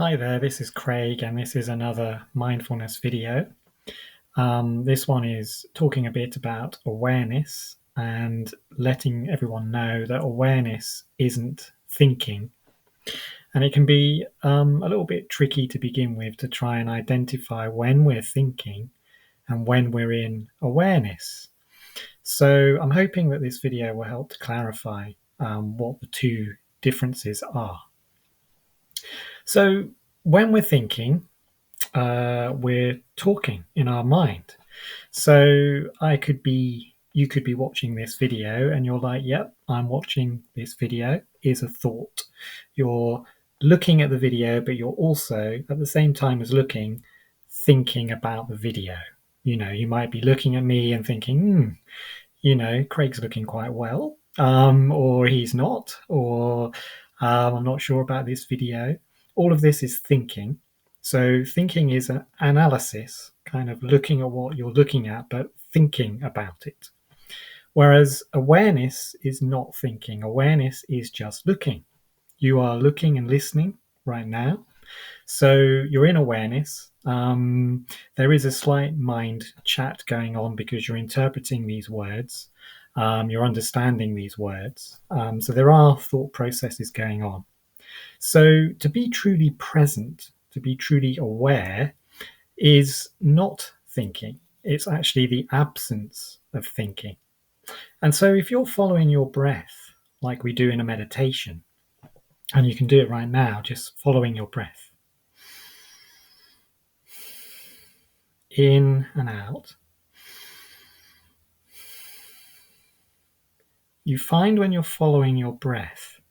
Hi there, this is Craig, and this is another mindfulness video. This one is talking a bit about awareness and letting everyone know that awareness isn't thinking. And it can be a little bit tricky to begin with to try and identify when we're thinking and when we're in awareness. So I'm hoping that this video will help to clarify what the two differences are. So when we're thinking, we're talking in our mind. So you could be watching this video and you're like, yep, I'm watching this video is a thought. You're looking at the video, but you're also, at the same time as looking, thinking about the video. You might be looking at me and thinking, Craig's looking quite well, or he's not, or I'm not sure about this video. All of this is thinking. So, thinking is an analysis, kind of looking at what you're looking at, but thinking about it. Whereas awareness is not thinking, awareness is just looking. You are looking and listening right now. So you're in awareness. There is a slight mind chat going on because you're interpreting these words, you're understanding these words. So there are thought processes going on. So to be truly present, to be truly aware, is not thinking. It's actually the absence of thinking. And so if you're following your breath, like we do in a meditation, and you can do it right now, just following your breath, in and out, you find when you're following your breath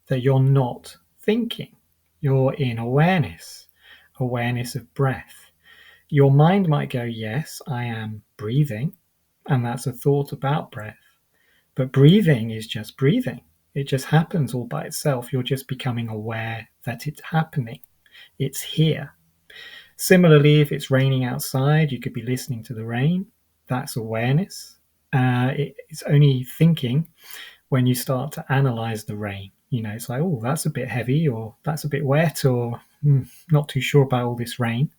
that you're not thinking. You're in awareness, awareness of breath. Your mind might go, yes, I am breathing, and that's a thought about breath. But breathing is just breathing. It just happens all by itself. You're just becoming aware that it's happening. It's here. Similarly, if it's raining outside, you could be listening to the rain. That's awareness. It's only thinking when you start to analyze the rain. It's like, oh, that's a bit heavy, or that's a bit wet, or not too sure about all this rain.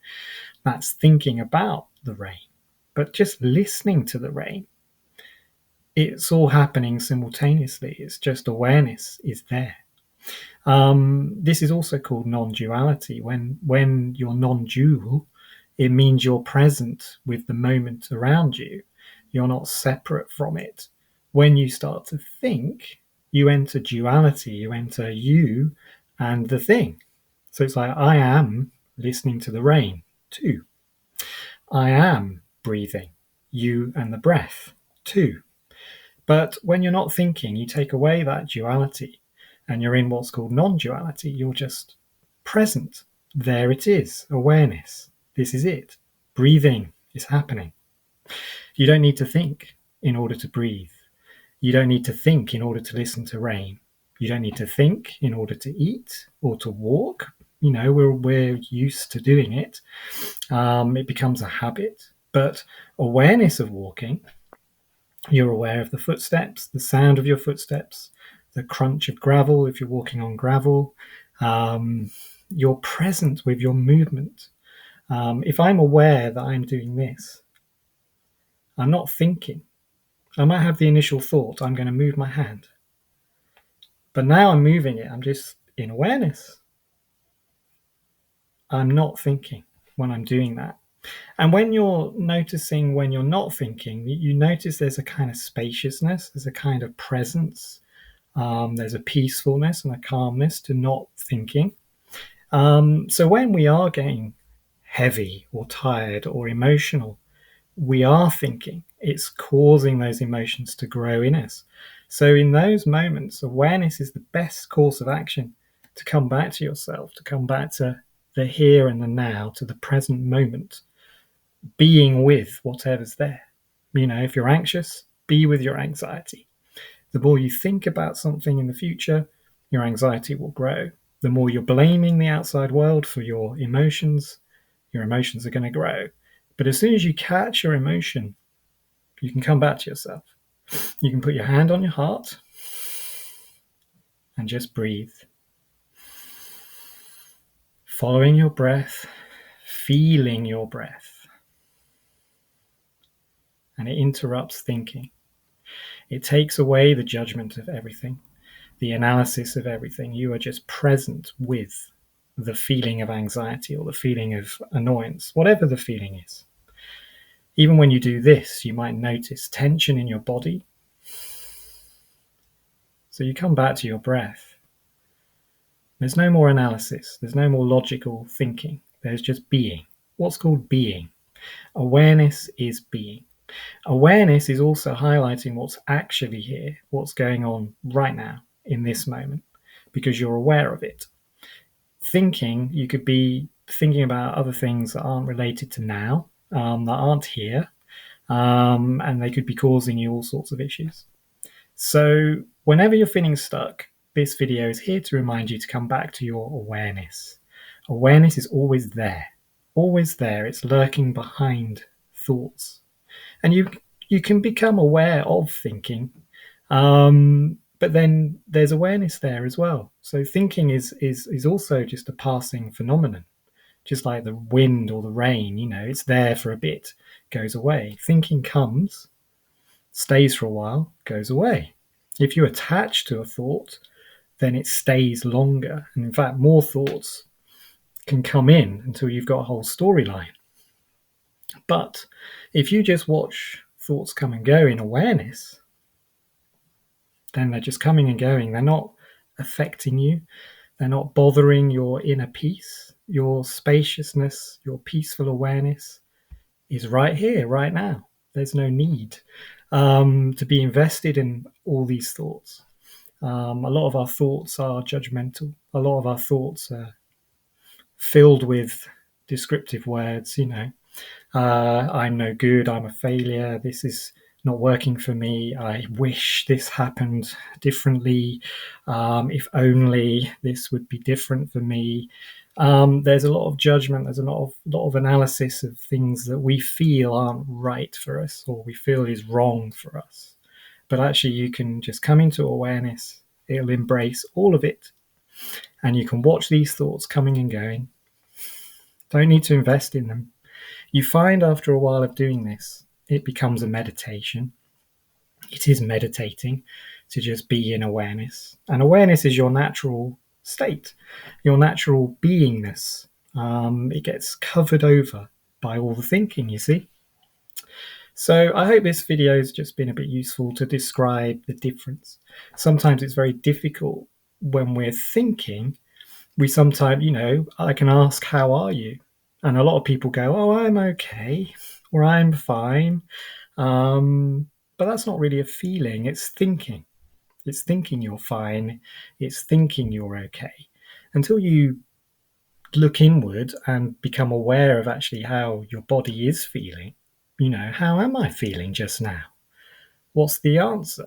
That's thinking about the rain. But just listening to the rain, it's all happening simultaneously. It's just awareness is there. This is also called non-duality. When you're non-dual, it means you're present with the moment around you. You're not separate from it. When you start to think, you enter duality. You enter you and the thing. So it's like, I am listening to the rain too. I am breathing, you and the breath too. But when you're not thinking, you take away that duality and you're in what's called non duality. You're just present. There it is, awareness. This is it. Breathing is happening. You don't need to think in order to breathe. You don't need to think in order to listen to rain. You don't need to think in order to eat or to walk. We're used to doing it. It becomes a habit. But awareness of walking, you're aware of the footsteps, the sound of your footsteps, the crunch of gravel if you're walking on gravel. You're present with your movement. If I'm aware that I'm doing this, I'm not thinking. I might have the initial thought, I'm going to move my hand. But now I'm moving it. I'm just in awareness. I'm not thinking when I'm doing that. And when you're noticing when you're not thinking, you notice there's a kind of spaciousness, there's a kind of presence. There's a peacefulness and a calmness to not thinking. So when we are getting heavy or tired or emotional, we are thinking. It's causing those emotions to grow in us. So in those moments, awareness is the best course of action to come back to yourself, to come back to the here and the now, to the present moment, being with whatever's there. If you're anxious, be with your anxiety. The more you think about something in the future, your anxiety will grow. The more you're blaming the outside world for your emotions are going to grow. But as soon as you catch your emotion, you can come back to yourself. You can put your hand on your heart and just breathe. Following your breath, feeling your breath. And it interrupts thinking. It takes away the judgment of everything, the analysis of everything. You are just present with the feeling of anxiety or the feeling of annoyance, whatever the feeling is. Even when you do this, you might notice tension in your body. So you come back to your breath. There's no more analysis. There's no more logical thinking. There's just being. What's called being? Awareness is being. Awareness is also highlighting what's actually here, what's going on right now in this moment, because you're aware of it. Thinking, you could be thinking about other things that aren't related to now, that aren't here, and they could be causing you all sorts of issues. So whenever you're feeling stuck, this video is here to remind you to come back to your awareness. Awareness is always there, always there. It's lurking behind thoughts. And you can become aware of thinking, but then there's awareness there as well. So thinking is also just a passing phenomenon, just like the wind or the rain. It's there for a bit, goes away. Thinking comes, stays for a while, goes away. If you attach to a thought, then it stays longer. And in fact, more thoughts can come in until you've got a whole storyline. But if you just watch thoughts come and go in awareness, then they're just coming and going. They're not affecting you. They're not bothering your inner peace. Your spaciousness, your peaceful awareness is right here, right now. There's no need to be invested in all these thoughts. A lot of our thoughts are judgmental. A lot of our thoughts are filled with descriptive words, I'm no good, I'm a failure, this is not working for me, I wish this happened differently, if only this would be different for me. There's a lot of judgment, there's a lot of analysis of things that we feel aren't right for us or we feel is wrong for us. But actually you can just come into awareness, it'll embrace all of it, and you can watch these thoughts coming and going. Don't need to invest in them. You find after a while of doing this, it becomes a meditation. It is meditating to just be in awareness. And awareness is your natural state, your natural beingness. It gets covered over by all the thinking, you see. So I hope this video has just been a bit useful to describe the difference. Sometimes it's very difficult when we're thinking. We sometimes, I can ask, how are you? And a lot of people go, oh, I'm okay, or I'm fine. But that's not really a feeling. It's thinking. It's thinking you're fine. It's thinking you're okay. Until you look inward and become aware of actually how your body is feeling, how am I feeling just now? What's the answer?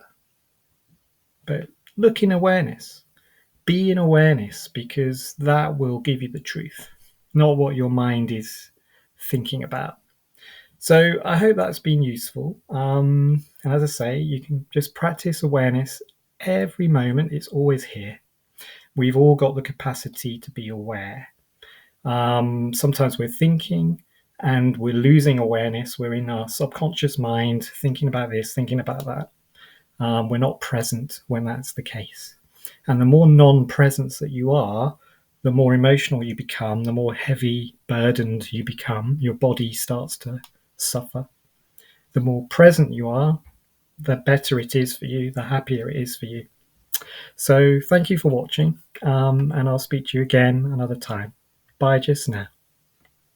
But look in awareness. Be in awareness, because that will give you the truth, not what your mind is thinking about. So I hope that's been useful. And as I say, you can just practice awareness every moment. It's always here. We've all got the capacity to be aware. Sometimes we're thinking and we're losing awareness. We're in our subconscious mind thinking about this, thinking about that. We're not present when that's the case. And the more non-presence that you are, the more emotional you become, the more heavy burdened you become. Your body starts to suffer. The more present you are, the better it is for you, the happier it is for you. So thank you for watching, and I'll speak to you again another time. Bye just now.